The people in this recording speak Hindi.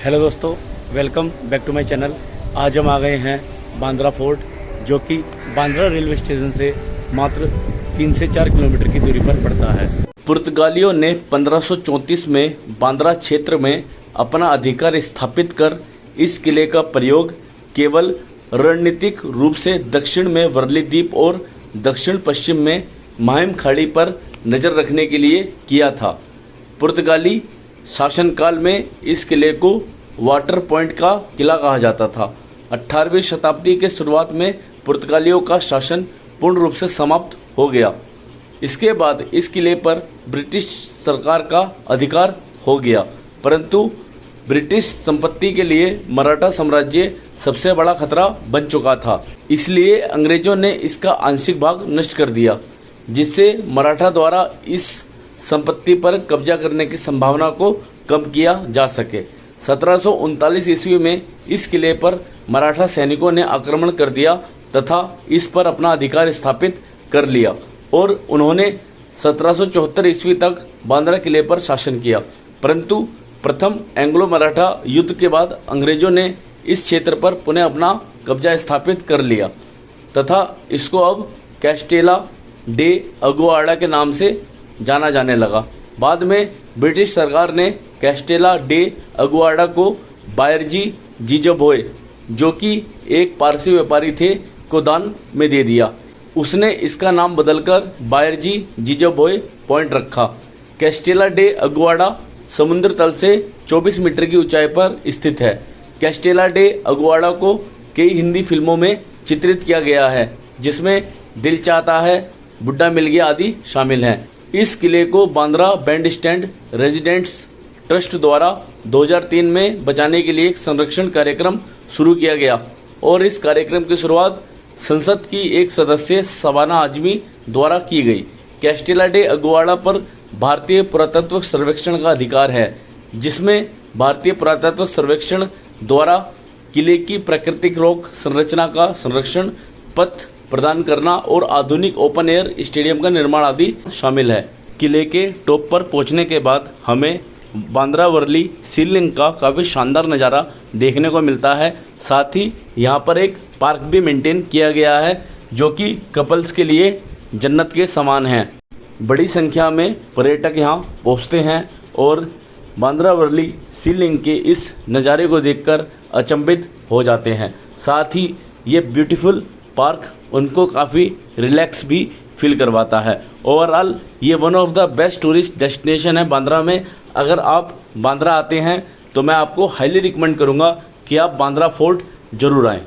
हेलो दोस्तों, welcome back to my channel. आज हम आ गए हैं बांद्रा फोर्ट, जो कि बांद्रा रेलवे स्टेशन से मात्र 3 से 4 किलोमीटर की दूरी पर पड़ता है। पुर्तगालियों ने 1534 में बांद्रा क्षेत्र में अपना अधिकार स्थापित कर इस किले का प्रयोग केवल रणनीतिक रूप से दक्षिण में वर्ली द्वीप और दक्षिण पश्चिम में माहिम खाड़ी पर नजर रखने के लिए किया था। पुर्तगाली शासनकाल में इस किले को वाटर पॉइंट का किला कहा जाता था। 18वीं शताब्दी के शुरुआत में पुर्तगालियों का शासन पूर्ण रूप से समाप्त हो गया। इसके बाद इस किले पर ब्रिटिश सरकार का अधिकार हो गया, परंतु ब्रिटिश संपत्ति के लिए मराठा साम्राज्य सबसे बड़ा खतरा बन चुका था। इसलिए अंग्रेजों ने इसका आंशिक भाग नष्ट कर दिया, जिससे मराठा द्वारा इस संपत्ति पर कब्जा करने की संभावना को कम किया जा सके। 1739 ईस्वी में इस किले पर मराठा सैनिकों ने आक्रमण कर दिया तथा इस पर अपना अधिकार स्थापित कर लिया और उन्होंने 1774 ईस्वी तक बांद्रा किले पर शासन किया। परंतु प्रथम एंग्लो मराठा युद्ध के बाद अंग्रेजों ने इस क्षेत्र पर पुनः अपना कब्जा स्थापित कर लिया तथा इसको अब कैस्टेला डे अगुआडा के नाम से जाना जाने लगा। बाद में ब्रिटिश सरकार ने कैस्टेला डे अगुआडा को बायरजी जीजोबोय, जो कि एक पारसी व्यापारी थे, को दान में दे दिया। उसने इसका नाम बदलकर बायरजी जीजोबोय पॉइंट रखा। कैस्टेला डे अगुआडा समुद्र तल से 24 मीटर की ऊंचाई पर स्थित है। कैस्टेला डे अगुआडा को कई हिंदी फिल्मों में चित्रित किया गया है, जिसमें दिल चाहता है, बुड्ढा मिल गया आदि शामिल हैं। इस किले को Bandra band stand residents trust द्वारा 2003 में बचाने के लिए एक संरक्षण कार्यक्रम शुरू किया गया और इस कार्यक्रम की शुरुआत संसद की एक सदस्य शबाना आजमी द्वारा की गई। कैस्टेला डे अगुआडा पर भारतीय पुरातत्व सर्वेक्षण का अधिकार है, जिसमें भारतीय पुरातत्व सर्वेक्षण द्वारा किले की प्राकृतिक रॉक संरचना का संरक्षण, पथ प्रदान करना और आधुनिक ओपन एयर स्टेडियम का निर्माण आदि शामिल है। किले के टॉप पर पहुंचने के बाद हमें बांद्रा वर्ली सी लिंक का काफ़ी शानदार नज़ारा देखने को मिलता है। साथ ही यहाँ पर एक पार्क भी मेंटेन किया गया है, जो कि कपल्स के लिए जन्नत के समान है। बड़ी संख्या में पर्यटक यहाँ पहुँचते हैं और बांद्रा वर्ली सी लिंक के इस नज़ारे को देखकर अचंभित हो जाते हैं। साथ ही ये ब्यूटीफुल पार्क उनको काफ़ी रिलैक्स भी फील करवाता है। ओवरऑल ये one of the best tourist destination है बांद्रा में। अगर आप बांद्रा आते हैं तो मैं आपको हाईली रिकमेंड करूँगा कि आप बांद्रा फोर्ट ज़रूर आएँ।